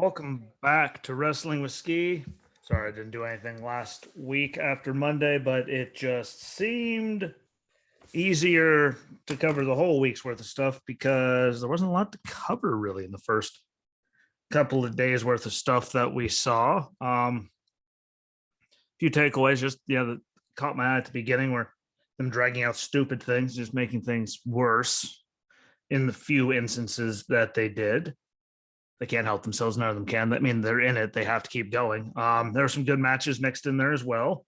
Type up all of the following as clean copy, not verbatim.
Welcome back to Wrestling with Ski. Sorry I didn't do anything last week after Monday, but it just seemed easier to cover the whole week's worth of stuff because there wasn't a lot to cover really in the first couple of days worth of stuff that we saw. A few takeaways just that caught my eye at the beginning were them dragging out stupid things, just making things worse in the few instances that they did. They can't help themselves. None of them can. I mean, they're in it. They have to keep going. There were some good matches mixed in there as well.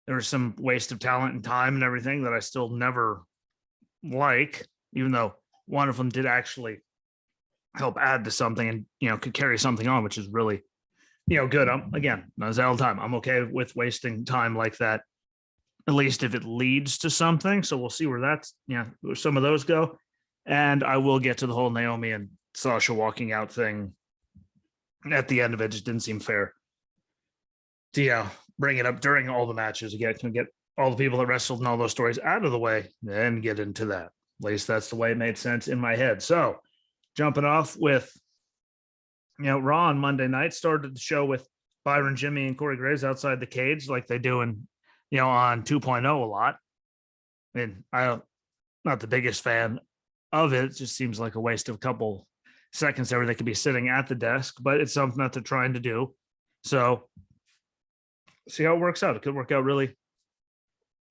There was some waste of talent and time and everything that I still never like, even though one of them did actually help add to something and, could carry something on, which is really, good. Again, as all the time, I'm okay with wasting time like that, at least if it leads to something. So we'll see where that's, where some of those go. And I will get to the whole Naomi and Sasha walking out thing at the end of it. Just didn't seem fair to bring it up during all the matches again to get all the people that wrestled and all those stories out of the way, then get into that. At least that's the way it made sense in my head. So jumping off with Raw on Monday night, started the show with Byron, Jimmy, and Corey Graves outside the cage like they do in on 2.0 a lot. I mean, I'm not the biggest fan of it. It just seems like a waste of a couple seconds there. They could be sitting at the desk, but it's something that they're trying to do. So see how it works out. It could work out really,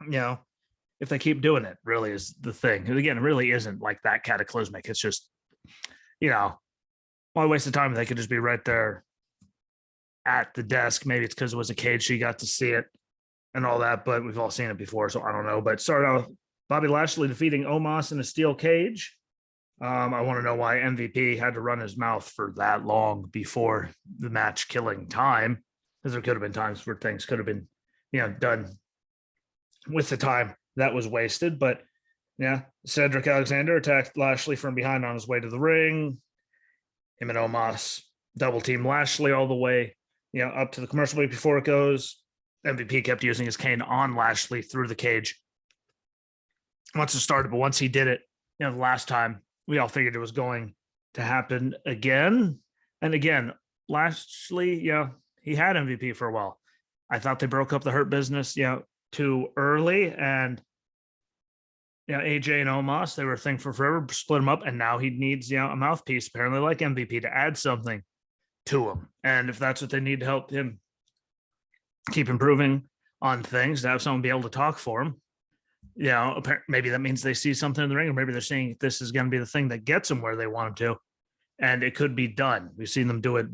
if they keep doing it, really is the thing. And again, it really isn't like that cataclysmic. It's just, why waste of time? They could just be right there at the desk. Maybe it's because it was a cage, so you got to see it and all that, but we've all seen it before, so I don't know. But started out with Bobby Lashley defeating Omas in a steel cage. I want to know why MVP had to run his mouth for that long before the match killing time, because there could have been times where things could have been, done with the time that was wasted. But Cedric Alexander attacked Lashley from behind on his way to the ring. Him and Omas double team Lashley all the way, up to the commercial break before it goes. MVP kept using his cane on Lashley through the cage once it started, but once he did it, the last time, we all figured it was going to happen again. And again, Lashley, he had MVP for a while. I thought they broke up the Hurt Business, too early. And AJ and Omos, they were a thing for forever, split them up, and now he needs, a mouthpiece, apparently like MVP, to add something to him. And if that's what they need to help him keep improving on things, to have someone be able to talk for him, maybe that means they see something in the ring, or maybe they're saying this is going to be the thing that gets them where they want them to, and it could be done. We've seen them do it,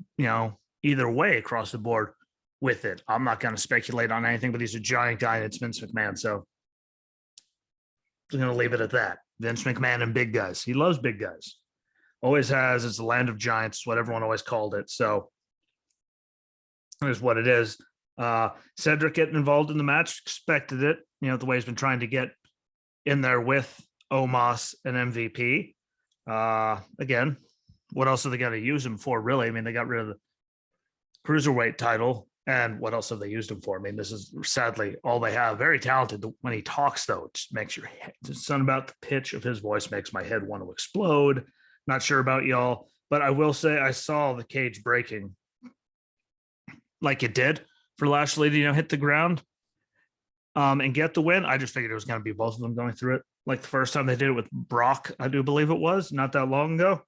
either way across the board with it. I'm not going to speculate on anything, but he's a giant guy, and it's Vince McMahon, so I'm going to leave it at that. Vince McMahon and big guys. He loves big guys. Always has. It's the land of giants, what everyone always called it. So here's what it is. Cedric getting involved in the match, expected it, the way he's been trying to get in there with Omos and MVP. Again, what else are they going to use him for, really? I mean, they got rid of the cruiserweight title, and what else have they used him for? I mean, this is sadly all they have. Very talented. When he talks, though, it just makes your head, something about the pitch of his voice makes my head want to explode. Not sure about y'all, but I will say I saw the cage breaking like it did for Lashley to, hit the ground and get the win. I just figured it was going to be both of them going through it. Like the first time they did it with Brock, I do believe it was, not that long ago.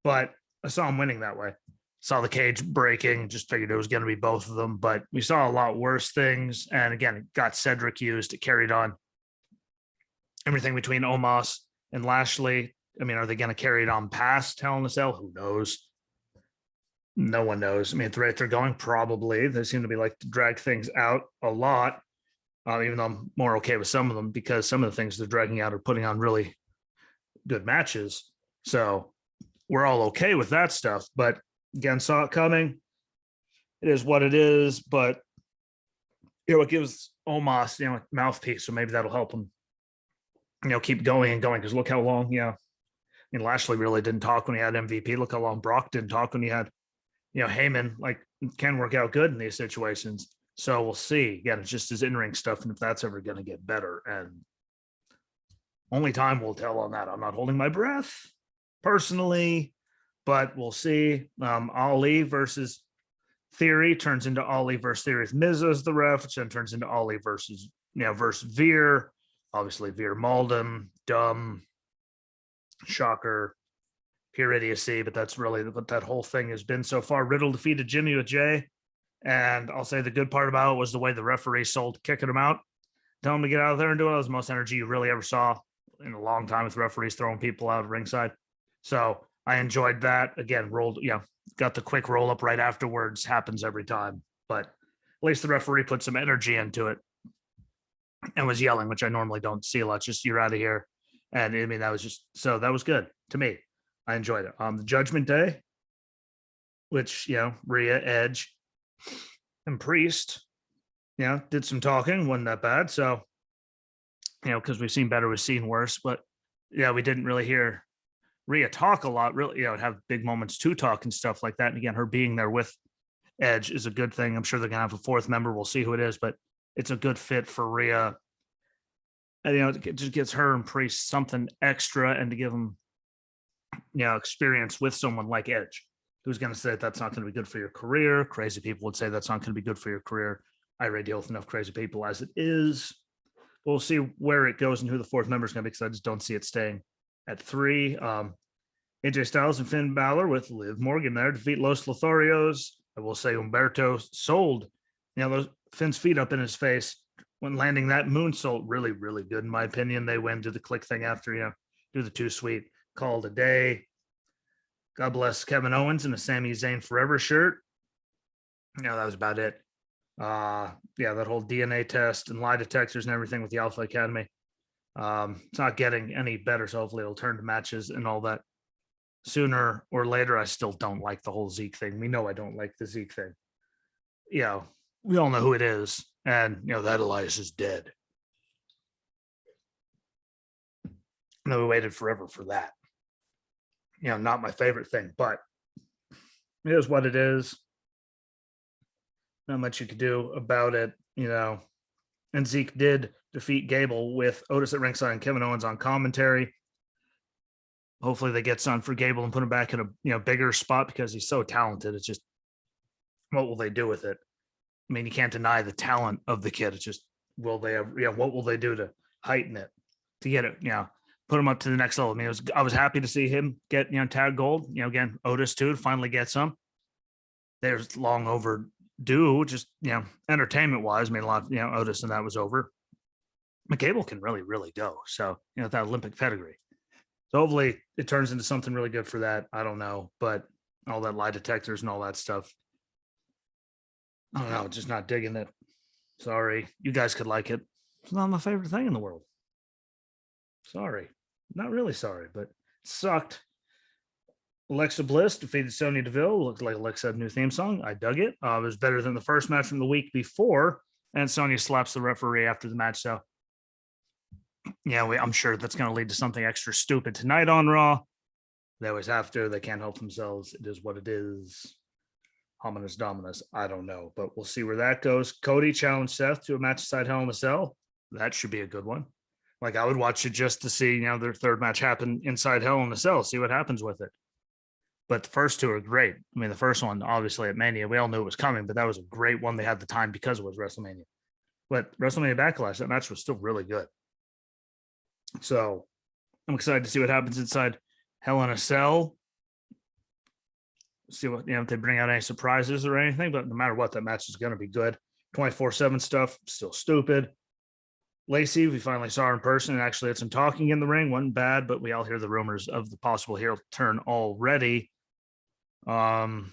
But I saw him winning that way. Saw the cage breaking, just figured it was going to be both of them. But we saw a lot worse things. And again, it got Cedric used. It carried on everything between Omos and Lashley. I mean, are they going to carry it on past Hell in a Cell? Who knows? No one knows. I mean, at the rate they're going, probably. They seem to be like to drag things out a lot, even though I'm more okay with some of them, because some of the things they're dragging out are putting on really good matches. So we're all okay with that stuff. But again, saw it coming. It is what it is. But, it gives Omos, a mouthpiece. So maybe that'll help him, keep going and going. Because look how long, Lashley really didn't talk when he had MVP. Look how long Brock didn't talk when he had, Heyman. Like, can work out good in these situations. So we'll see. Again, it's just his in-ring stuff, and if that's ever going to get better. And only time will tell on that. I'm not holding my breath personally, but we'll see. Ali versus Theory turns into Ali versus Theory. Miz as the ref, which then turns into Ali versus Veer. Obviously, Veer Maldon, dumb, shocker, pure idiocy, but that's really what that whole thing has been so far. Riddle defeated Jimmy with Jay, and I'll say the good part about it was the way the referee sold kicking him out, telling him to get out of there and do it. That was the most energy you really ever saw in a long time with referees throwing people out of ringside. So I enjoyed that. Again, got the quick roll up right afterwards. Happens every time, but at least the referee put some energy into it and was yelling, which I normally don't see a lot. Just you're out of here. And I mean, that was good to me. I enjoyed it. The Judgment Day, which, Rhea, Edge, and Priest, did some talking. Wasn't that bad. So, because we've seen better, we've seen worse. But yeah, we didn't really hear Rhea talk a lot, really, have big moments to talk and stuff like that. And again, her being there with Edge is a good thing. I'm sure they're going to have a fourth member. We'll see who it is, but it's a good fit for Rhea. And, it just gets her and Priest something extra, and to give them, experience with someone like Edge, who's going to say that's not going to be good for your career. Crazy people would say that's not going to be good for your career. I already deal with enough crazy people as it is. We'll see where it goes and who the fourth member is going to be, because I just don't see it staying at 3. AJ Styles and Finn Balor with Liv Morgan there defeat Los Lotharios. I will say Humberto sold, those Finn's feet up in his face when landing that moonsault. Really, really good in my opinion. They win, do the click thing after, do the 2 sweet, call it a day. God bless Kevin Owens in a Sami Zayn Forever shirt. That was about it. That whole DNA test and lie detectors and everything with the Alpha Academy. It's not getting any better, so hopefully it'll turn to matches and all that sooner or later. I still don't like the whole Zeke thing. We know I don't like the Zeke thing. We all know who it is, and that Elias is dead. No, we waited forever for that. Not my favorite thing, but it is what it is. Not much you could do about it, And Zeke did defeat Gable with Otis at ringside and Kevin Owens on commentary. Hopefully they get some for Gable and put him back in a bigger spot, because he's so talented. It's just, what will they do with it? I mean, you can't deny the talent of the kid. It's just, will they have, what will they do to heighten it, to get it, put him up to the next level? I mean, I was happy to see him get, tag gold. Again, Otis too, to finally get some. There's long overdue, just, entertainment wise. I mean, a lot, Otis and that was over. But Gable can really, really go. So, that Olympic pedigree. So hopefully it turns into something really good for that. I don't know, but all that lie detectors and all that stuff, I don't know, just not digging it. Sorry. You guys could like it. It's not my favorite thing in the world. Sorry. Not really sorry, but it sucked. Alexa Bliss defeated Sonya Deville. Looked like Alexa had a new theme song. I dug it. It was better than the first match from the week before. And Sonya slaps the referee after the match. So, I'm sure that's going to lead to something extra stupid tonight on Raw. They always have to. They can't help themselves. It is what it is. Hominus Dominus. I don't know, but we'll see where that goes. Cody challenged Seth to a match inside Hell in a Cell. That should be a good one. Like, I would watch it just to see, their third match happen inside Hell in a Cell, see what happens with it. But the first 2 are great. I mean, the first one, obviously at Mania, we all knew it was coming, but that was a great one. They had the time because it was WrestleMania. But WrestleMania Backlash, that match was still really good. So I'm excited to see what happens inside Hell in a Cell. See what, if they bring out any surprises or anything, but no matter what, that match is going to be good. 24/7 stuff, still stupid. Lacey, we finally saw her in person and actually had some talking in the ring. Wasn't bad, but we all hear the rumors of the possible heel turn already. It'd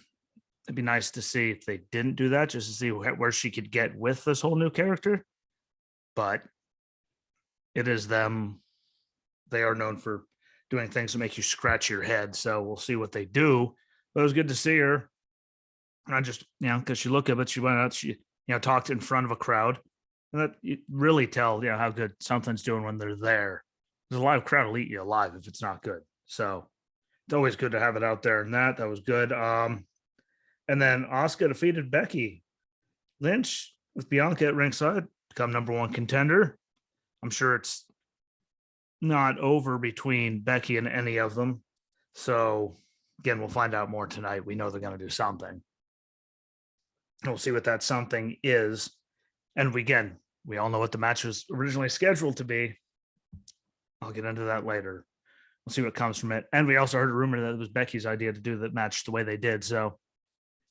be nice to see if they didn't do that, just to see where she could get with this whole new character. But it is them. They are known for doing things to make you scratch your head. So we'll see what they do. But it was good to see her. And I just, because she looked up, but she went out, she, talked in front of a crowd. And that you really tell, how good something's doing when they're there. There's a live crowd will eat you alive if it's not good. So it's always good to have it out there. And that was good. And then Asuka defeated Becky Lynch with Bianca at ringside, become number 1 contender. I'm sure it's not over between Becky and any of them. So again, we'll find out more tonight. We know they're going to do something. And we'll see what that something is. And we all know what the match was originally scheduled to be. I'll get into that later. We'll see what comes from it. And we also heard a rumor that it was Becky's idea to do the match the way they did. So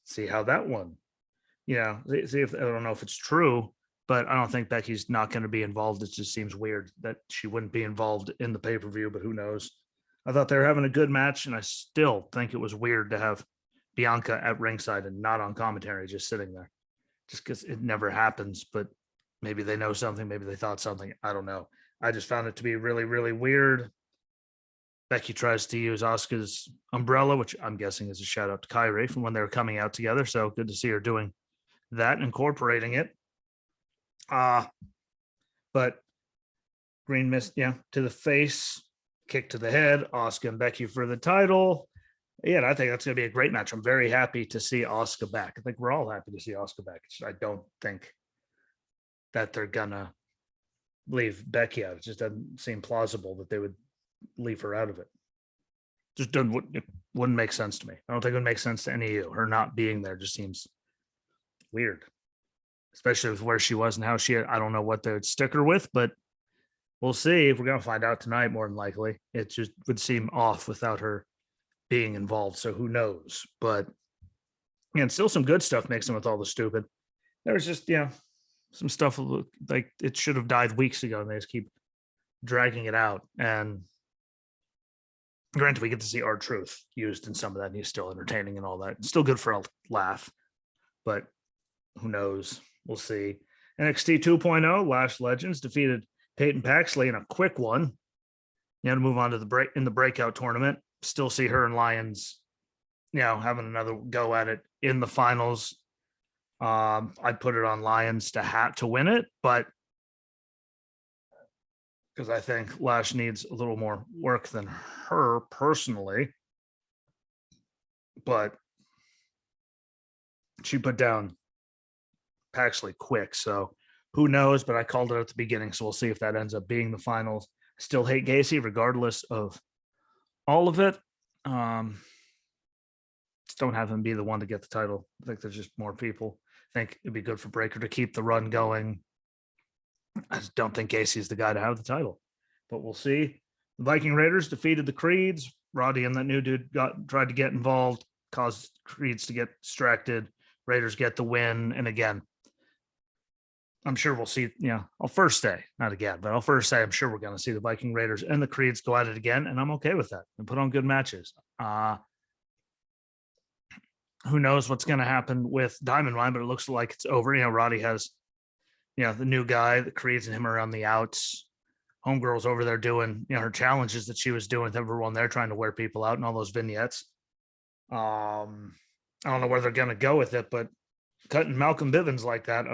see how that one, see if, I don't know if it's true, but I don't think Becky's not going to be involved. It just seems weird that she wouldn't be involved in the pay-per-view, but who knows? I thought they were having a good match, and I still think it was weird to have Bianca at ringside and not on commentary, just sitting there, just because it never happens. But maybe they know something. Maybe they thought something. I don't know. I just found it to be really, really weird. Becky tries to use Asuka's umbrella, which I'm guessing is a shout out to Kyrie from when they were coming out together. So good to see her doing that, incorporating it. But Green missed, to the face, kick to the head, Asuka and Becky for the title. Yeah, I think that's going to be a great match. I'm very happy to see Asuka back. I think we're all happy to see Asuka back. I don't think that they're going to leave Becky out. It just doesn't seem plausible that they would leave her out of it. Just wouldn't make sense to me. I don't think it would make sense to any of you. Her not being there just seems weird, especially with where she was and how I don't know what they would stick her with, but we'll see. If we're going to find out tonight, more than likely. It just would seem off without her being involved. So who knows? But and still some good stuff mixing with all the stupid. There was just, some stuff like it should have died weeks ago, and they just keep dragging it out. And granted, we get to see R-Truth used in some of that, and he's still entertaining and all that. It's still good for a laugh, but who knows? We'll see. NXT 2.0, Lash Legends defeated Peyton Paxley in a quick one. To move on to the breakout tournament. Still see her and Lyons, having another go at it in the finals. I'd put it on Lyons to win it, but because I think Lash needs a little more work than her personally. But she put down Paxley quick, so who knows? But I called it at the beginning, so we'll see if that ends up being the finals. Still hate Gacy regardless of all of it. Just don't have him be the one to get the title. I think there's just more people. I think it'd be good for Breaker to keep the run going. I just don't think Gacy's the guy to have the title, but we'll see. The Viking Raiders defeated the Creeds. Roddy and that new dude tried to get involved, caused Creeds to get distracted. Raiders get the win. And again, I'm sure we'll see, I'll first say, not again, but I'll first say I'm sure we're going to see the Viking Raiders and the Creeds go at it again, and I'm okay with that and put on good matches. Who knows what's going to happen with Diamond Mine, but it looks like it's over. Roddy has, the new guy, the Creeds and him around the outs. Homegirl's over there doing, her challenges that she was doing with everyone there, trying to wear people out and all those vignettes. I don't know where they're going to go with it, but cutting Malcolm Bivens like that,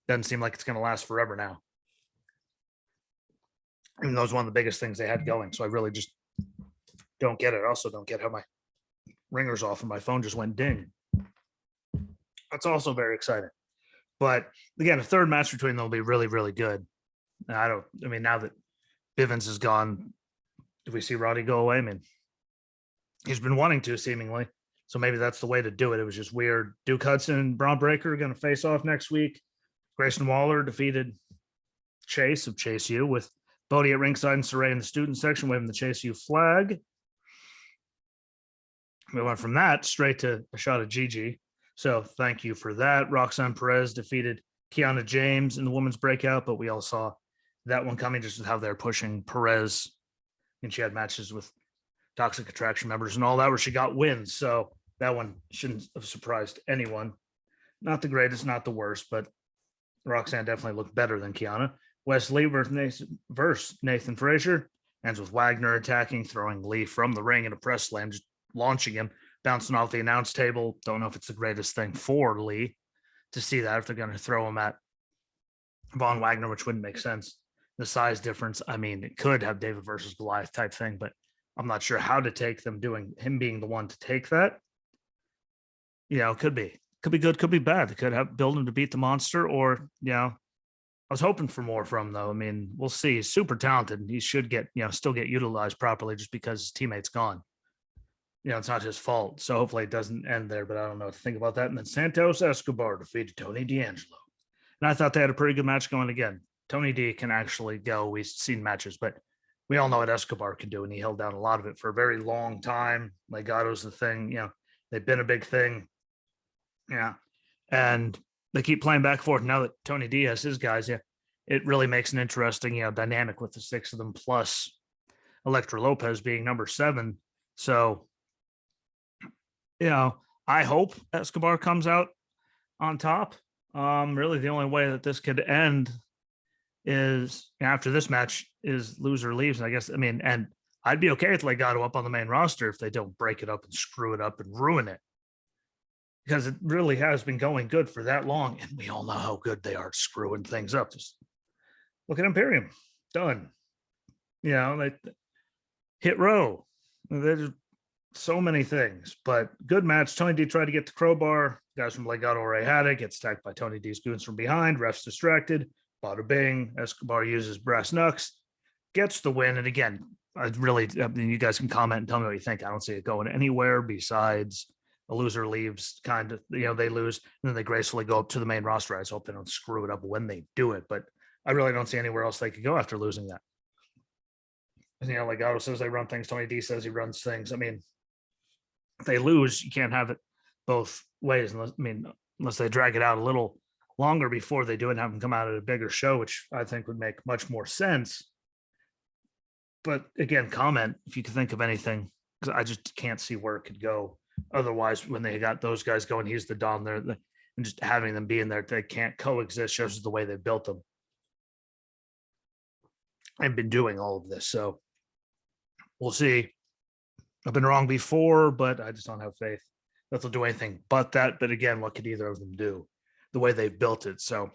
doesn't seem like it's going to last forever now. Even though it's one of the biggest things they had going. So I really just don't get it. I also don't get how my ringer's off and my phone just went ding. That's also very exciting. But again, a third match between them will be really, really good. Now that Bivens is gone, do we see Roddy go away? He's been wanting to seemingly. So maybe that's the way to do it. It was just weird. Duke Hudson and Braun Breaker are going to face off next week. Grayson Waller defeated Chase of Chase U with Bodie at ringside and Saray in the student section waving the Chase U flag. We went from that straight to a shot of Gigi. So thank you for that. Roxanne Perez defeated Kiana James in the women's breakout, but we all saw that one coming just with how they're pushing Perez. And she had matches with Toxic Attraction members and all that where she got wins. So that one shouldn't have surprised anyone. Not the greatest, not the worst, but Roxanne definitely looked better than Kiana. Wesley versus Nathan Frazier ends with Wagner attacking, throwing Lee from the ring in a press slam, just launching him, bouncing off the announce table. Don't know if it's the greatest thing for Lee to see that if they're going to throw him at Von Wagner, which wouldn't make sense. The size difference, it could have David versus Goliath type thing, but I'm not sure how to take them doing him being the one to take that. Could be good, could be bad. They could have build him to beat the monster, or I was hoping for more from him, though. We'll see. He's super talented. He should get still get utilized properly just because his teammate's gone. it's not his fault. So hopefully it doesn't end there, but I don't know what to think about that. And then Santos Escobar defeated Tony D'Angelo. And I thought they had a pretty good match going again. Tony D can actually go. We've seen matches, but we all know what Escobar can do, and he held down a lot of it for a very long time. Legato's the thing, they've been a big thing. Yeah. And they keep playing back and forth. Now that Tony D has his guys, it really makes an interesting, dynamic with the six of them, plus Elektra Lopez being number 7. So, I hope Escobar comes out on top. Really, the only way that this could end is after this match is loser leaves. And I guess, and I'd be okay with Legado up on the main roster if they don't break it up and screw it up and ruin it, because it really has been going good for that long. And we all know how good they are screwing things up. Just look at Imperium. Done. They hit row. There's so many things, but good match. Tony D tried to get the crowbar. Guys from Legado already had it. Gets attacked by Tony D's goons from behind. Refs distracted. Bada bing. Escobar uses brass knucks. Gets the win. And again, you guys can comment and tell me what you think. I don't see it going anywhere besides a loser leaves, kind of, they lose, and then they gracefully go up to the main roster. I just hope they don't screw it up when they do it, but I really don't see anywhere else they could go after losing that. Legado says they run things. Tony D says he runs things. If they lose, you can't have it both ways, unless they drag it out a little longer before they do it and have them come out at a bigger show, which I think would make much more sense. But again, comment if you can think of anything, because I just can't see where it could go. Otherwise, when they got those guys going, he's the Don there, and just having them be in there, they can't coexist, shows the way they built them. I've been doing all of this, so we'll see. I've been wrong before, but I just don't have faith that they'll do anything but that. But again, what could either of them do? The way they've built it. So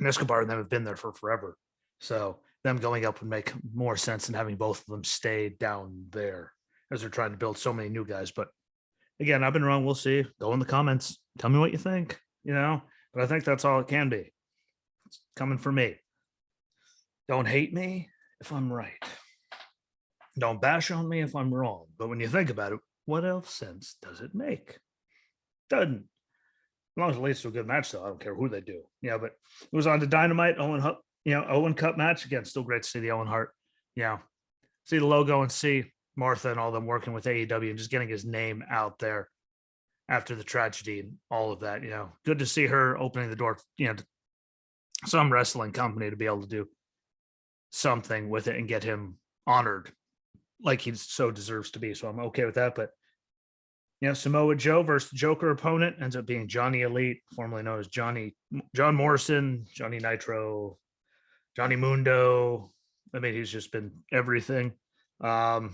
Escobar and them have been there for forever. So them going up would make more sense than having both of them stay down there as they're trying to build so many new guys. But again, I've been wrong. We'll see. Go in the comments. Tell me what you think, but I think that's all it can be. It's coming from me. Don't hate me if I'm right. Don't bash on me if I'm wrong. But when you think about it, what else sense does it make? Doesn't. As long as it leads to a good match, though, I don't care who they do. But it was on to Dynamite, Owen Cup match. Again, still great to see the Owen Hart. See the logo and see Martha and all them working with AEW and just getting his name out there after the tragedy and all of that. Good to see her opening the door, to some wrestling company to be able to do something with it and get him honored like he so deserves to be. So I'm okay with that. But Samoa Joe versus the Joker opponent ends up being Johnny Elite, formerly known as John Morrison, Johnny Nitro, Johnny Mundo. He's just been everything. And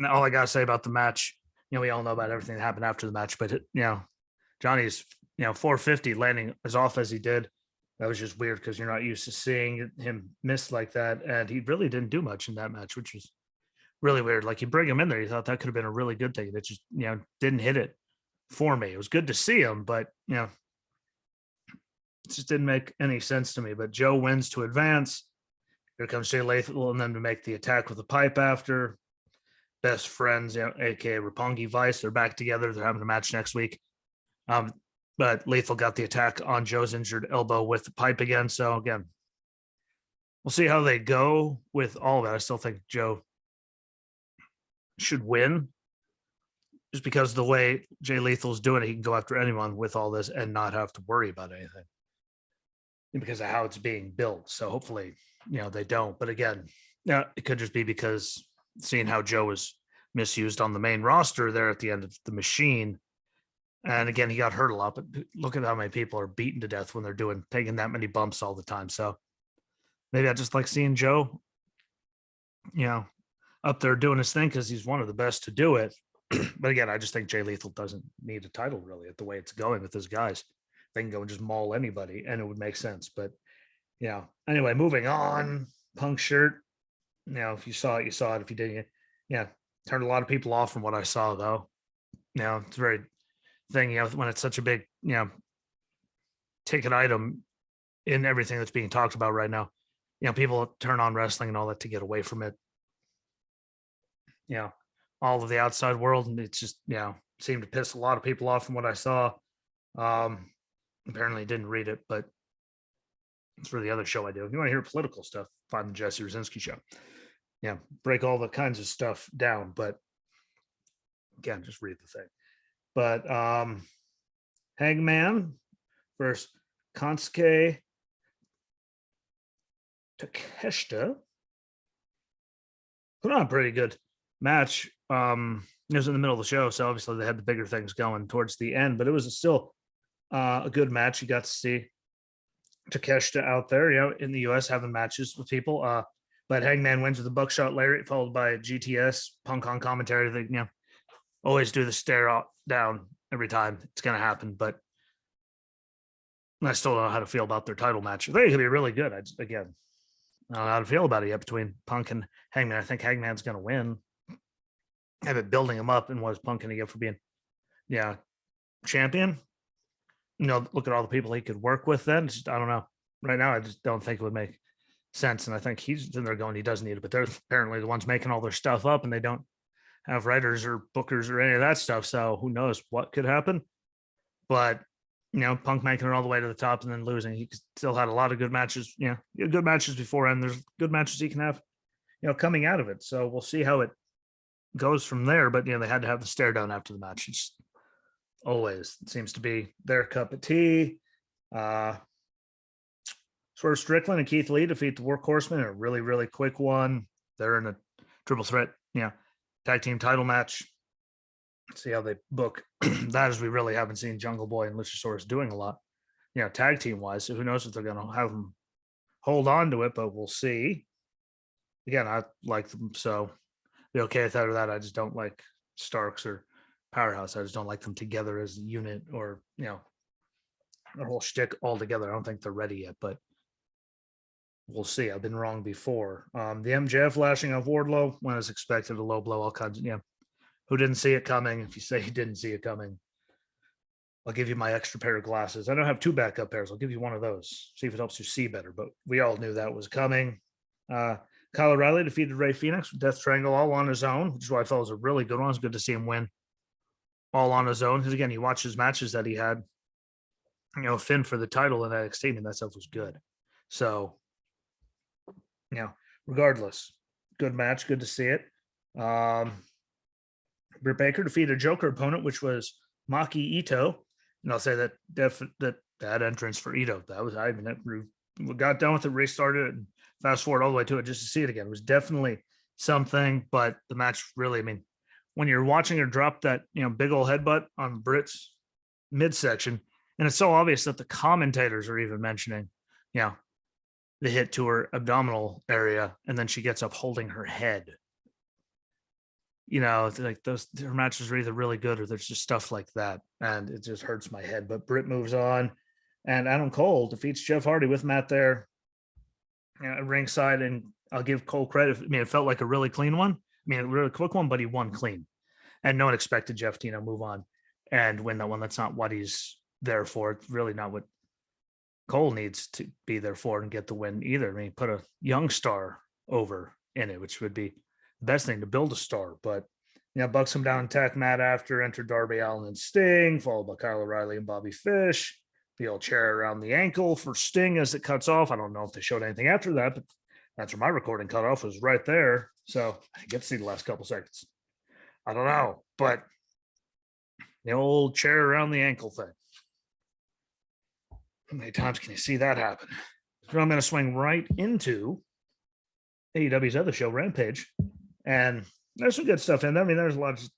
all I gotta say about the match, we all know about everything that happened after the match, but Johnny's 450 landing as off as he did. That was just weird because you're not used to seeing him miss like that. And he really didn't do much in that match, which was really weird. Like, you bring him in there, you thought that could have been a really good thing. That just, didn't hit it for me. It was good to see him, but, it just didn't make any sense to me. But Joe wins to advance. Here comes Jay Lethal and them to make the attack with the pipe after. Best friends, aka Roppongi Vice. They're back together. They're having a match next week. But Lethal got the attack on Joe's injured elbow with the pipe again. So again, we'll see how they go with all of that. I still think Joe should win just because the way Jay Lethal's doing it, he can go after anyone with all this and not have to worry about anything because of how it's being built. So hopefully, they don't. But again, it could just be because seeing how Joe was misused on the main roster there at the end of the machine. And again, he got hurt a lot, but look at how many people are beaten to death when they're taking that many bumps all the time. So maybe I just like seeing Joe, up there doing his thing because he's one of the best to do it. But again, I just think Jay Lethal doesn't need a title really at the way it's going with his guys. They can go and just maul anybody and it would make sense. But anyway, moving on. Punk shirt. If you saw it, you saw it. If you didn't, turned a lot of people off from what I saw though. It's very thing, when it's such a big, ticket item in everything that's being talked about right now, people turn on wrestling and all that to get away from it. all of the outside world, and it's just seemed to piss a lot of people off from what I saw. Apparently didn't read it, but it's for the other show I do. If you want to hear political stuff, find the Jesse Rosinski show. Break all the kinds of stuff down, but again, just read the thing. But Hangman versus Kansuke Takeshita. Put on a pretty good match. It was in the middle of the show, so obviously they had the bigger things going towards the end, but it was still a good match. You got to see Takeshita out there, in the US having matches with people. But Hangman wins with a buckshot lariat, followed by a GTS Punk on commentary. They, always do the stare down every time it's going to happen. But I still don't know how to feel about their title match. I think it could be really good. I don't know how to feel about it yet between Punk and Hangman. I think Hangman's going to win. Have it building him up, and what is Punk going to get for being, champion? Look at all the people he could work with. Then I don't know. Right now, I just don't think it would make sense. And I think he's in there going, he does need it, but they're apparently the ones making all their stuff up, and they don't have writers or bookers or any of that stuff. So who knows what could happen? But Punk making it all the way to the top and then losing. He still had a lot of good matches. Good matches before, and there's good matches he can have, coming out of it. So we'll see how it goes from there. But they had to have the stare down after the match. It's always seems to be their cup of tea. Swerve Strickland and Keith Lee defeat the Workhorsemen in a really, really quick one. They're in a triple threat, tag team title match. See how they book that, as we really haven't seen Jungle Boy and Luchasaurus doing a lot, tag team wise. So who knows if they're going to have them hold on to it, but we'll see. Again, I like them, so be okay with that. I just don't like Starks or Powerhouse. I just don't like them together as a unit, or their whole shtick all together. I don't think they're ready yet, but we'll see. I've been wrong before. The MJF lashing off Wardlow when as expected, a low blow, all kinds of, who didn't see it coming? If you say he didn't see it coming, I'll give you my extra pair of glasses. I don't have two backup pairs. I'll give you one of those. See if it helps you see better, but we all knew that was coming. Kyle O'Reilly defeated Ray Phoenix with Death Triangle all on his own, which is why I thought it was a really good one. It's good to see him win all on his own. Because again, you watch his matches that he had, Finn for the title in NXT, and that stuff was good. So, regardless, good match, good to see it. Britt Baker defeated a Joker opponent, which was Maki Ito, and I'll say that that entrance for Ito, we got done with it, restarted it, and fast forward all the way to it just to see it again. It was definitely something, but the match really, when you're watching her drop that big old headbutt on Britt's midsection, and it's so obvious that the commentators are even mentioning, the hit to her abdominal area, and then she gets up holding her head. It's like her matches are either really good or there's just stuff like that, and it just hurts my head. But Britt moves on, and Adam Cole defeats Jeff Hardy with Matt there at ringside, and I'll give Cole credit. It felt like a really clean one. A really quick one, but he won clean, and no one expected Jeff to move on and win that one. That's not what he's there for. It's really not what Cole needs to be there for and get the win either. Put a young star over in it, which would be best thing to build a star. But bucks him down and attack Matt after, enter Darby Allin and Sting, followed by Kyle O'Reilly and Bobby Fish. The old chair around the ankle for Sting as it cuts off. I don't know if they showed anything after that, but that's where my recording cut off, was right there. So I get to see the last couple seconds. I don't know, but the old chair around the ankle thing. How many times can you see that happen? So I'm going to swing right into AEW's other show, Rampage. And there's some good stuff in there. There's a lot of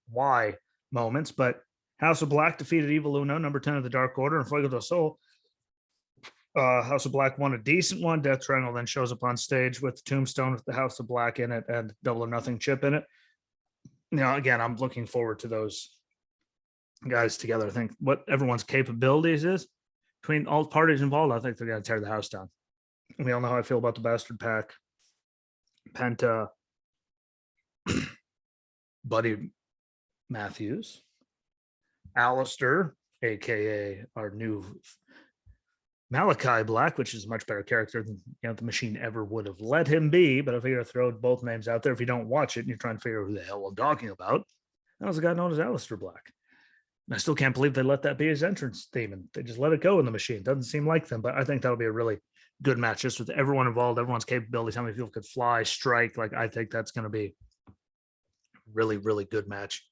why moments, but House of Black defeated Evil Uno, number 10 of the Dark Order, and Fuego del Sol. House of Black won a decent one. Death Triangle then shows up on stage with the Tombstone with the House of Black in it and Double or Nothing chip in it. Again, I'm looking forward to those guys together. I think what everyone's capabilities is between all parties involved, I think they're going to tear the house down. We all know how I feel about the Bastard Pack, Penta, Buddy Matthews, Alistair, aka our new Malachi Black, which is a much better character than the Machine ever would have let him be. But I figure I'll throw both names out there. If you don't watch it and you're trying to figure out who the hell I'm talking about, that was a guy known as Aleister Black. And I still can't believe they let that be his entrance theme, and they just let it go in the Machine. Doesn't seem like them, but I think that'll be a really good match, just with everyone involved, everyone's capabilities, how many people could fly, strike. Like, I think that's going to be really, really good match.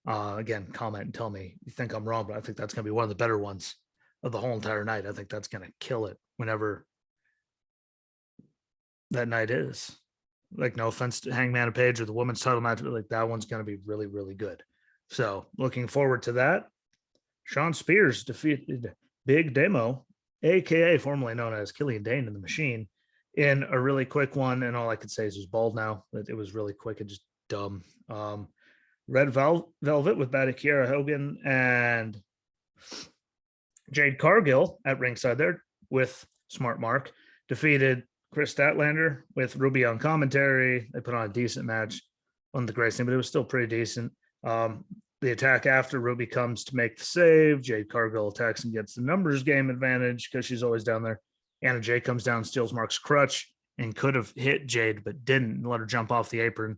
Again, comment and tell me you think I'm wrong, but I think that's going to be one of the better ones of the whole entire night. I think that's going to kill it whenever that night is. Like, no offense to Hangman and Page or the women's title match, but like that one's going to be really, really good. So looking forward to that. Sean Spears defeated Big Demo, aka formerly known as Killian Dane in the Machine, in a really quick one. And all I could say is he's bald now. It was really quick and just dumb. Red Velvet with Batty Kiera Hogan and Jade Cargill at ringside there with Smart Mark defeated Chris Statlander with Ruby on commentary. They put on a decent match on the Grayson, but it was still pretty decent. The attack after Ruby comes to make the save. Jade Cargill attacks and gets the numbers game advantage because she's always down there. Anna Jay comes down, steals Mark's crutch, and could have hit Jade, but didn't, let her jump off the apron.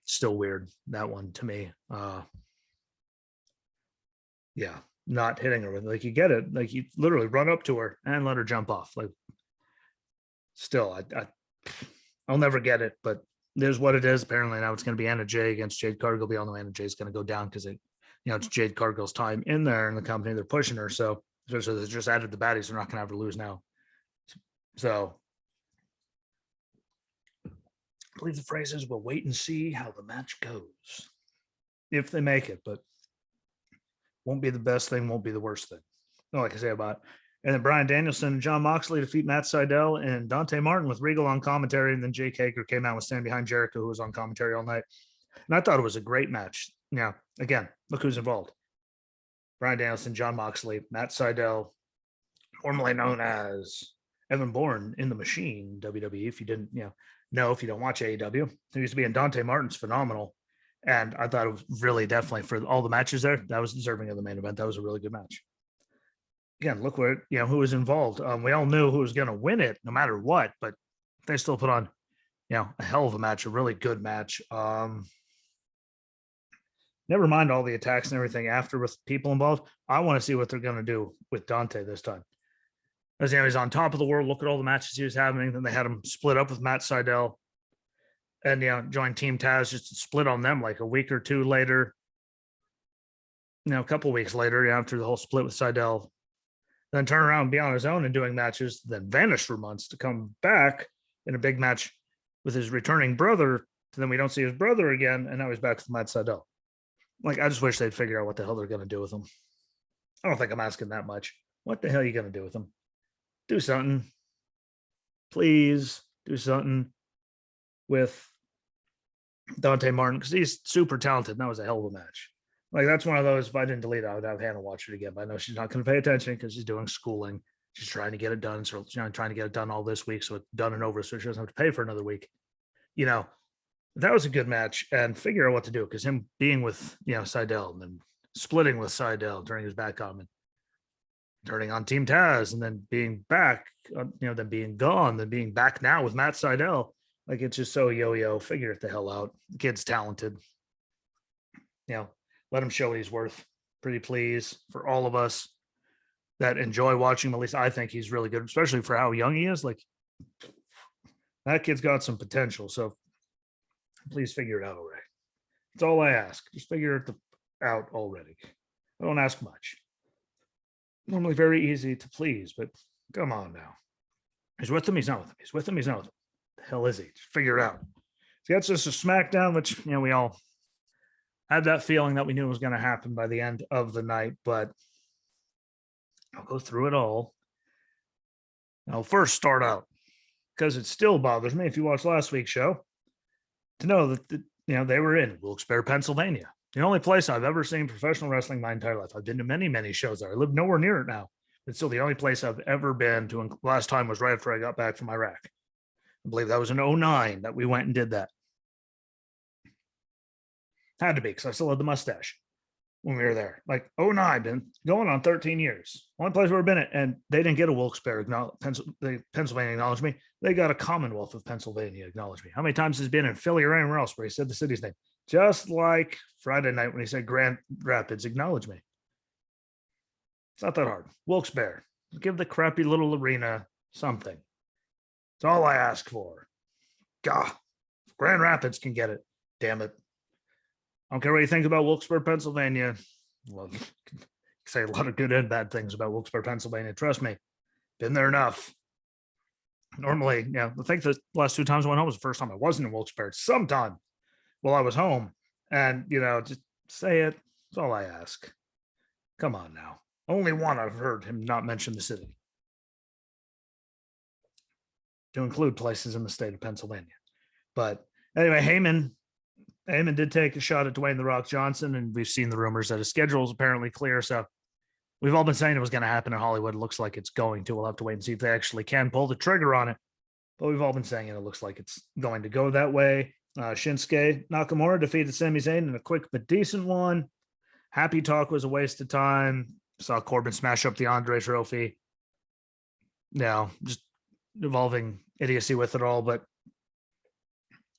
Still weird, that one to me. Yeah, not hitting her. Like, you get it. Like, you literally run up to her and let her jump off. Like, still, I'll never get it, but there's what it is. Apparently now it's going to be Anna Jay against Jade Cargill. We all know Anna Jay is going to go down because it's Jade Cargill's time in there in the company. They're pushing her. So they just added the baddies. They're not going to have her lose now. So I believe the phrase is, we'll wait and see how the match goes. If they make it, but won't be the best thing, won't be the worst thing. All I can say about it. And then Bryan Danielson and John Moxley defeat Matt Sydal and Dante Martin with Regal on commentary. And then Jake Hager came out with Stand Behind Jericho, who was on commentary all night. And I thought it was a great match. Now, again, look who's involved. Bryan Danielson, John Moxley, Matt Sydal, formerly known as Evan Bourne in the Machine, WWE. If you didn't, know if you don't watch AEW, he used to be in. Dante Martin's phenomenal. And I thought it was really, definitely, for all the matches there, that was deserving of the main event. That was a really good match. Again, look where, who was involved. We all knew who was going to win it no matter what, but they still put on, a hell of a match, a really good match. Never mind all the attacks and everything after with people involved. I want to see what they're going to do with Dante this time. As he's on top of the world, look at all the matches he was having. Then they had him split up with Matt Sydal and, join Team Taz, just to split on them like a week or two later. A couple weeks later, after the whole split with Sydal, then turn around and be on his own and doing matches, then vanish for months to come back in a big match with his returning brother. And then we don't see his brother again, and now he's back with Matt Sydal. Like, I just wish they'd figure out what the hell they're going to do with him. I don't think I'm asking that much. What the hell are you going to do with him? Do something. Please do something with Dante Martin, because he's super talented, and that was a hell of a match. Like, that's one of those, if I didn't delete it, I would have Hannah watch it again. But I know she's not going to pay attention because she's doing schooling. She's trying to get it done. So, trying to get it done all this week, so it's done and over, so she doesn't have to pay for another week. That was a good match, and figure out what to do, because him being with, Sydal, and then splitting with Sydal, turning his back on him, turning on Team Taz, and then being back, then being gone, then being back now with Matt Sydal. Like, it's just so yo-yo. Figure it the hell out. The kid's talented. Let him show what he's worth. Pretty please, for all of us that enjoy watching him. At least I think he's really good, especially for how young he is. Like, that kid's got some potential. So please figure it out already. That's all I ask. Just figure it out already. I don't ask much. Normally very easy to please, but come on now. He's with him. He's not with him. He's with him. He's not with him. The hell is he? Just figure it out. So that's just a SmackDown, which, we all had that feeling that we knew was going to happen by the end of the night, but I'll go through it all. I'll first start out, because it still bothers me, if you watched last week's show, to know that, they were in Wilkes-Barre, Pennsylvania. The only place I've ever seen professional wrestling my entire life. I've been to many, many shows there. I live nowhere near it now. It's still the only place I've ever been to. Last time was right after I got back from Iraq. I believe that was in 2009 that we went and did that. Had to be, because I still had the mustache. when we were there. Like 09, been going on 13 years. Only place we've been at, and they didn't get a Wilkes-Barre Pennsylvania acknowledge me. They got a Commonwealth of Pennsylvania acknowledge me. How many times has he been in Philly or anywhere else where he said the city's name? Just like Friday night when he said Grand Rapids, acknowledge me. It's not that hard. Wilkes-Barre, give the crappy little arena something. It's all I ask for. God, Grand Rapids can get it. Damn it. I don't care what you think about Wilkes-Barre, Pennsylvania. Well, you can say a lot of good and bad things about Wilkes-Barre, Pennsylvania. Trust me, been there enough. Normally, I think the last 2 times I went home was the first time I wasn't in Wilkes-Barre. Sometime while I was home. And, just say it. That's all I ask. Come on now. Only one I've heard him not mention the city. To include places in the state of Pennsylvania. But anyway, Heyman did take a shot at Dwayne "The Rock" Johnson, and we've seen the rumors that his schedule is apparently clear. So we've all been saying it was going to happen in Hollywood. It looks like it's going to. We'll have to wait and see if they actually can pull the trigger on it. But we've all been saying it looks like it's going to go that way. Shinsuke Nakamura defeated Sami Zayn in a quick but decent one. Happy Talk was a waste of time. Saw Corbin smash up the Andre trophy. Just involving idiocy with it all. But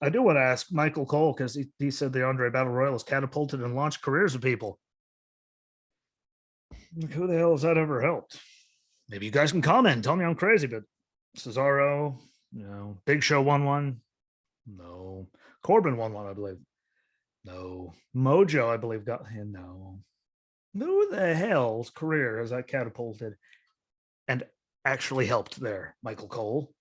I do want to ask Michael Cole, because he said the Andre Battle Royal has catapulted and launched careers of people. Like, who the hell has that ever helped? Maybe you guys can comment. Tell me I'm crazy, but Cesaro, Big Show won one. No. Corbin won one, I believe. No. Mojo, I believe, got him. No. Who the hell's career has that catapulted and actually helped there, Michael Cole?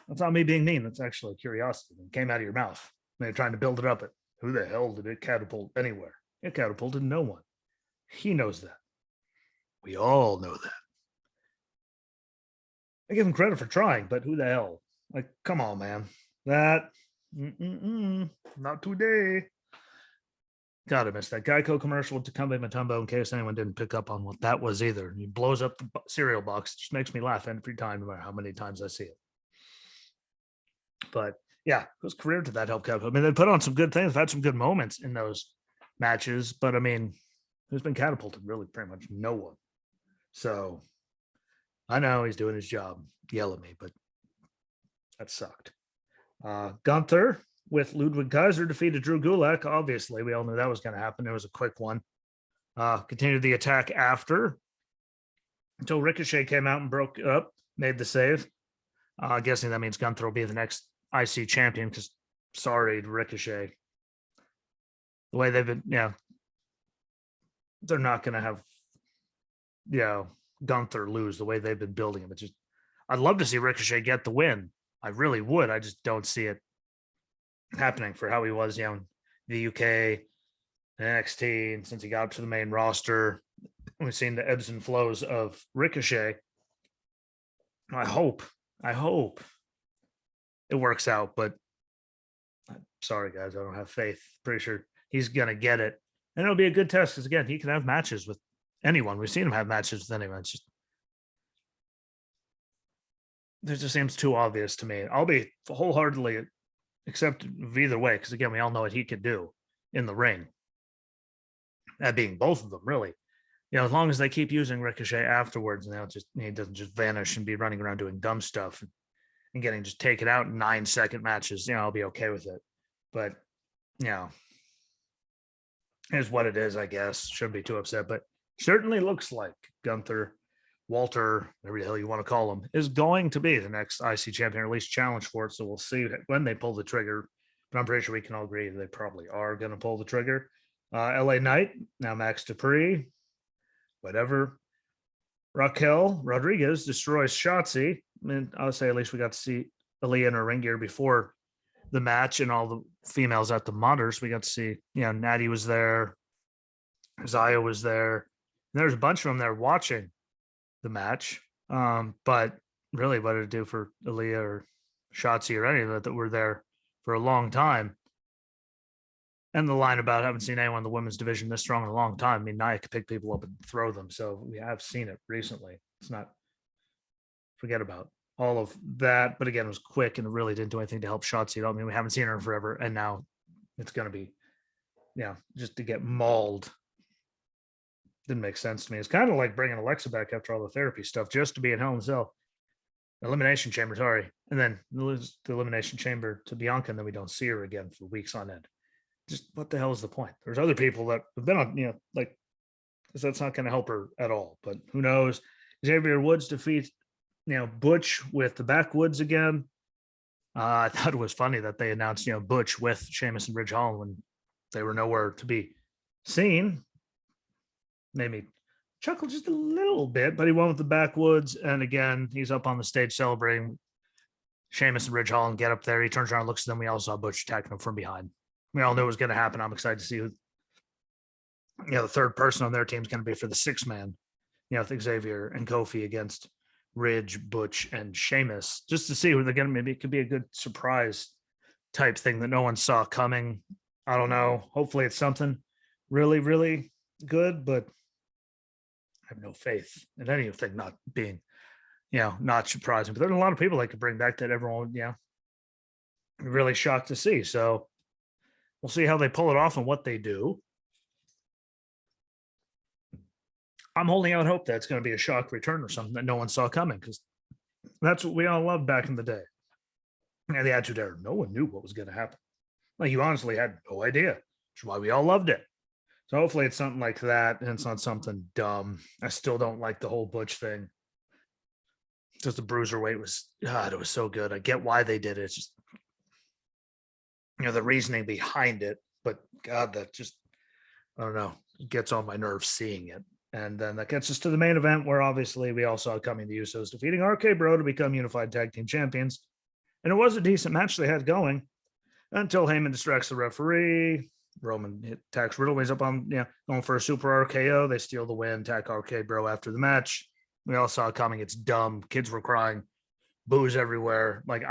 That's not me being mean. That's actually curiosity. It came out of your mouth. They're trying to build it up. At who the hell did it catapult anywhere? It catapulted no one. He knows that. We all know that. I give him credit for trying, but who the hell? Like, come on, man. That, not today. Gotta miss that Geico commercial with Dikembe Mutombo, in case anyone didn't pick up on what that was either. He blows up the cereal box. It just makes me laugh every time, no matter how many times I see it. But yeah, his career to that help catapult. I mean, they put on some good things. They've had some good moments in those matches, but I mean, who's been catapulted? Really, pretty much no one. So I know he's doing his job. Yell at me, but that sucked. Gunther with Ludwig Kaiser defeated Drew Gulak. Obviously, we all knew that was going to happen. It was a quick one. Continued the attack after until Ricochet came out and broke up, made the save. Guessing that means Gunther will be the next IC champion, because sorry, Ricochet. The way they've been, they're not going to have, Gunther lose the way they've been building him. It's just, I'd love to see Ricochet get the win. I really would. I just don't see it happening for how he was, in the UK, NXT, and since he got up to the main roster. We've seen the ebbs and flows of Ricochet. I hope it works out, but I'm sorry, guys, I don't have faith. Pretty sure he's going to get it. And it'll be a good test, because, again, he can have matches with anyone. We've seen him have matches with anyone. It's just, it just seems too obvious to me. I'll be wholeheartedly accepted of either way, because, again, we all know what he could do in the ring. That being both of them, really. As long as they keep using Ricochet afterwards, and he doesn't just vanish and be running around doing dumb stuff and getting just taken out in 9-second matches, I'll be okay with it. But, is what it is, I guess. Shouldn't be too upset, but certainly looks like Gunther, Walter, whatever the hell you want to call him, is going to be the next IC champion, or at least challenge for it. So we'll see when they pull the trigger. But I'm pretty sure we can all agree they probably are going to pull the trigger. LA Knight, now Max Dupree, whatever. Raquel Rodriguez destroys Shotzi. I mean, I'll say at least we got to see Aaliyah in her ring gear before the match, and all the females at the monitors. We got to see, Natty was there, Zaya was there, and there's a bunch of them there watching the match. But really, what did it do for Aaliyah or Shotzi or any of that were there for a long time? And the line about haven't seen anyone in the women's division this strong in a long time. I mean, Nia could pick people up and throw them. So we have seen it recently. It's not, forget about all of that. But again, it was quick and it really didn't do anything to help Shotzi at all. I mean, we haven't seen her in forever. And now it's going to be, just to get mauled Didn't make sense to me. It's kind of like bringing Alexa back after all the therapy stuff just to be in Hell in a Cell. Elimination Chamber, sorry. And then lose the Elimination Chamber to Bianca, and then we don't see her again for weeks on end. Just what the hell is the point? There's other people that have been on, like, because that's not going to help her at all. But who knows? Xavier Woods defeats, Butch with the Backwoods again. I thought it was funny that they announced, Butch with Sheamus and Ridge Holland when they were nowhere to be seen. Made me chuckle just a little bit, but he won with the Backwoods. And again, he's up on the stage celebrating. Sheamus and Ridge Holland get up there. He turns around, looks at them. We all saw Butch attacking him from behind. We all knew it was going to happen. I'm excited to see who, the third person on their team is going to be for the 6-man, with Xavier and Kofi against Ridge, Butch, and Sheamus, just to see who they're going to. Maybe it could be a good surprise type thing that no one saw coming. I don't know. Hopefully it's something really, really good, but I have no faith in anything not being, not surprising. But there's a lot of people they could bring back that everyone, really shocked to see. So we'll see how they pull it off and what they do. I'm holding out hope that it's going to be a shock return or something that no one saw coming, because that's what we all loved back in the day. And the Attitude Era, no one knew what was going to happen. Like, you honestly had no idea. Which is why we all loved it. So hopefully it's something like that, and it's not something dumb. I still don't like the whole Butch thing. Just the bruiserweight was, God, it was so good. I get why they did it. It's just, the reasoning behind it. But God, that just, I don't know, it gets on my nerves seeing it. And then that gets us to the main event, where obviously we all saw coming the Usos defeating RK Bro to become unified tag team champions. And it was a decent match they had going until Heyman distracts the referee. Roman attacks Riddle. He's up on, going for a super RKO. They steal the win, attack RK Bro after the match. We all saw it coming. It's dumb. Kids were crying. Booze everywhere. Like,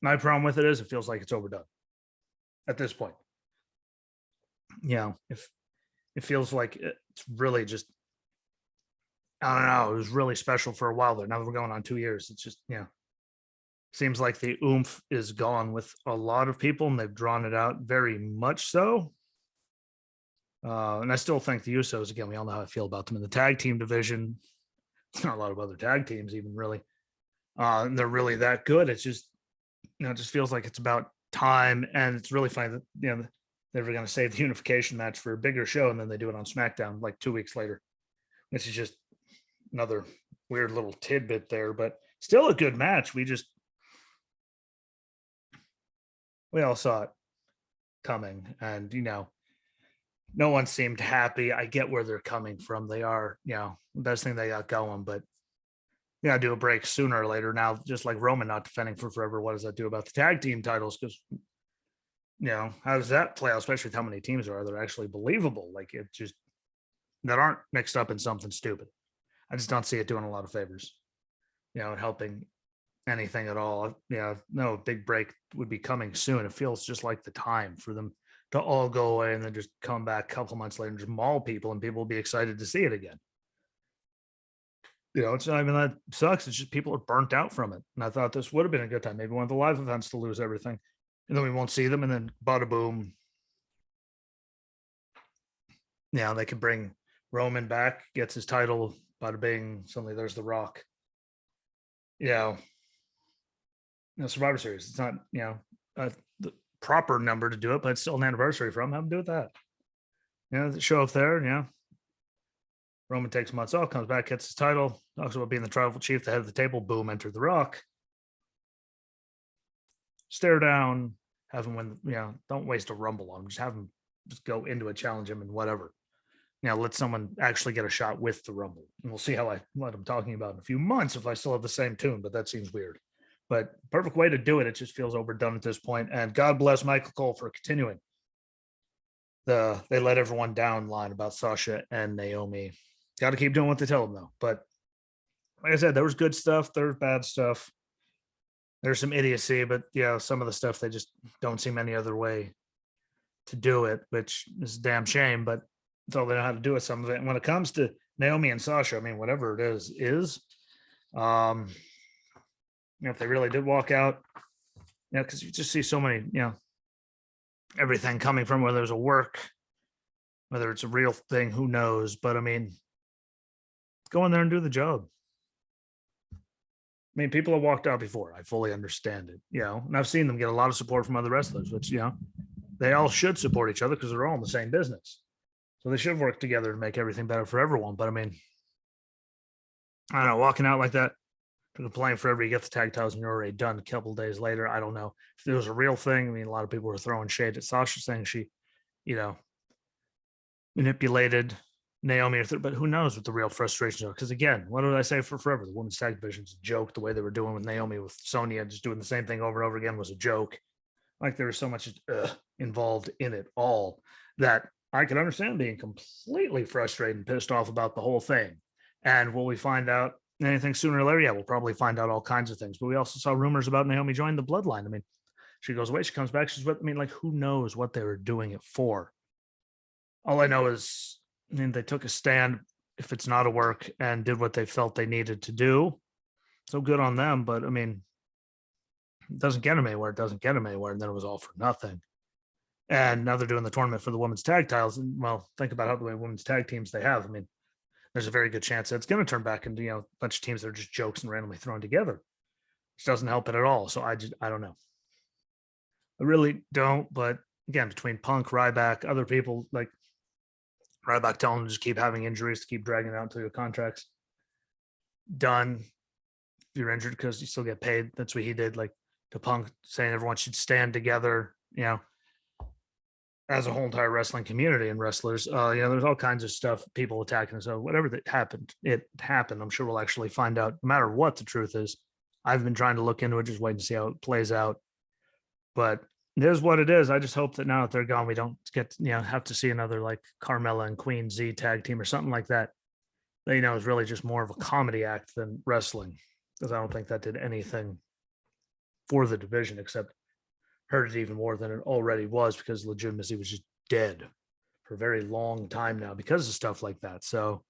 my problem with it is it feels like it's overdone at this point. If it feels like it's really just, I don't know, it was really special for a while there. Now that we're going on 2 years, it's just, seems like the oomph is gone with a lot of people, and they've drawn it out very much so. And I still think the Usos, again, we all know how I feel about them in the tag team division. It's not a lot of other tag teams even really. And they're really that good. It's just, it just feels like it's about time. And it's really funny that, they were going to save the unification match for a bigger show, and then they do it on SmackDown like 2 weeks later. This is just another weird little tidbit there, but still a good match. We all saw it coming, and no one seemed happy. I get where they're coming from. They are, the best thing they got going, but you gotta do a break sooner or later. Now, just like Roman not defending for forever, what does that do about the tag team titles? Because how does that play out, especially with how many teams there are that are actually believable? Like, it just, that aren't mixed up in something stupid. I just don't see it doing a lot of favors, and helping anything at all. No, big break would be coming soon. It feels just like the time for them to all go away and then just come back a couple months later and just maul people, and people will be excited to see it again. It's not even that sucks. It's just people are burnt out from it. And I thought this would have been a good time. Maybe one of the live events to lose everything, and then we won't see them, and then bada boom. They could bring Roman back, gets his title, bada bing, suddenly there's The Rock. Survivor Series. It's not, the proper number to do it, but it's still an anniversary from. Have them do it that. Show up there, Roman takes months off, comes back, gets his title, talks about being the tribal chief, the head of the table, boom, enter The Rock. Stare down, have him win, don't waste a Rumble on him. Just have him just go into it, challenge him, and whatever. Let someone actually get a shot with the Rumble. And we'll see what I'm talking about in a few months if I still have the same tune, but that seems weird. But perfect way to do it. It just feels overdone at this point. And God bless Michael Cole for continuing. They let everyone down line about Sasha and Naomi. Got to keep doing what they tell them, though. But like I said, there was good stuff. There was bad stuff. There's some idiocy, but some of the stuff, they just don't seem any other way to do it, which is a damn shame, but it's all they know how to do with some of it. And when it comes to Naomi and Sasha, I mean, whatever it is, if they really did walk out, because you just see so many, everything coming from where there's a work Whether it's a real thing, who knows? But I mean, go in there and do the job. I mean, people have walked out before. I fully understand it, and I've seen them get a lot of support from other wrestlers, which, they all should support each other because they're all in the same business. So they should work together to make everything better for everyone. But I mean, I don't know, walking out like that to complain forever, you get the tag titles and you're already done a couple days later. I don't know if it was a real thing. I mean, a lot of people were throwing shade at Sasha, saying she, manipulated Naomi, but who knows what the real frustrations are? Because again, what did I say for forever? The women's tag division's a joke. The way they were doing with Naomi, with Sonya, just doing the same thing over and over again was a joke. Like there was so much involved in it all that I could understand being completely frustrated and pissed off about the whole thing. And will we find out anything sooner or later? Yeah, we'll probably find out all kinds of things. But we also saw rumors about Naomi joining the bloodline. I mean, she goes away, she comes back, she's with, like, who knows what they were doing it for? All I know is, they took a stand if it's not a work and did what they felt they needed to do. So good on them. But I mean, it doesn't get them anywhere. It doesn't get them anywhere. And then it was all for nothing. And now they're doing the tournament for the women's tag titles. And well, think about how the women's tag teams they have. I mean, there's a very good chance that it's going to turn back into, a bunch of teams that are just jokes and randomly thrown together, which doesn't help it at all. So I don't know. I really don't. But again, between Punk, Ryback, other people like Ryback telling them to just keep having injuries, to keep dragging it out until your contract's done. If you're injured, because you still get paid. That's what he did. Like to Punk saying everyone should stand together, as a whole entire wrestling community and wrestlers. There's all kinds of stuff, people attacking. So whatever that happened, it happened. I'm sure we'll actually find out, no matter what the truth is. I've been trying to look into it, just waiting to see how it plays out. But it is what it is. I just hope that now that they're gone, we don't get, have to see another like Carmella and Queen Z tag team or something like that. That, is really just more of a comedy act than wrestling. Because I don't think that did anything for the division except hurt it even more than it already was, because legitimacy was just dead for a very long time now because of stuff like that. So,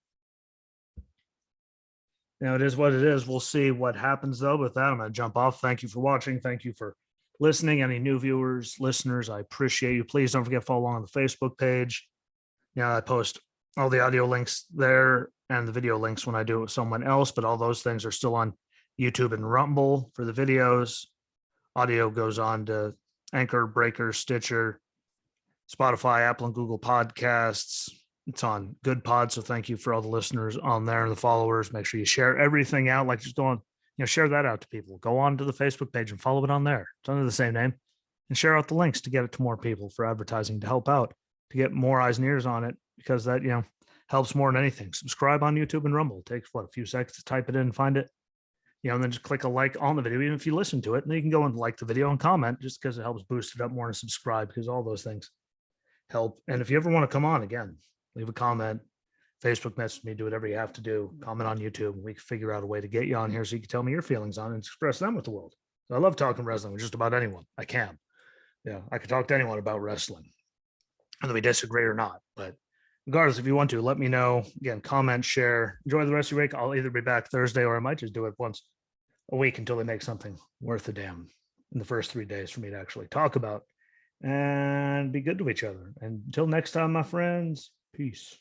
it is what it is. We'll see what happens though. With that, I'm going to jump off. Thank you for watching. Thank you for listening. Any new viewers, listeners, I appreciate you. Please don't forget to follow along on the Facebook page. I post all the audio links there and the video links when I do it with someone else, but all those things are still on YouTube and Rumble for the videos. Audio goes on to Anchor, Breaker, Stitcher, Spotify, Apple, and Google Podcasts. It's on Good Pod. So thank you for all the listeners on there and the followers. Make sure you share everything out. Like just go on, share that out to people. Go on to the Facebook page and follow it on there. It's under the same name, and share out the links to get it to more people for advertising, to help out, to get more eyes and ears on it, because that, helps more than anything. Subscribe on YouTube and Rumble. It takes a few seconds to type it in and find it. And then just click a like on the video, even if you listen to it. And then you can go and like the video and comment, just because it helps boost it up more, and subscribe, because all those things help. And if you ever want to come on again, leave a comment, Facebook message me, do whatever you have to do, comment on YouTube, and we can figure out a way to get you on here so you can tell me your feelings on it and express them with the world. So I love talking wrestling with just about anyone. I can. I can talk to anyone about wrestling, whether we disagree or not. But regardless, if you want to, let me know. Again, comment, share, enjoy the rest of your week. I'll either be back Thursday, or I might just do it once a week until they make something worth a damn in the first 3 days for me to actually talk about and be good to each other. And until next time, my friends, peace.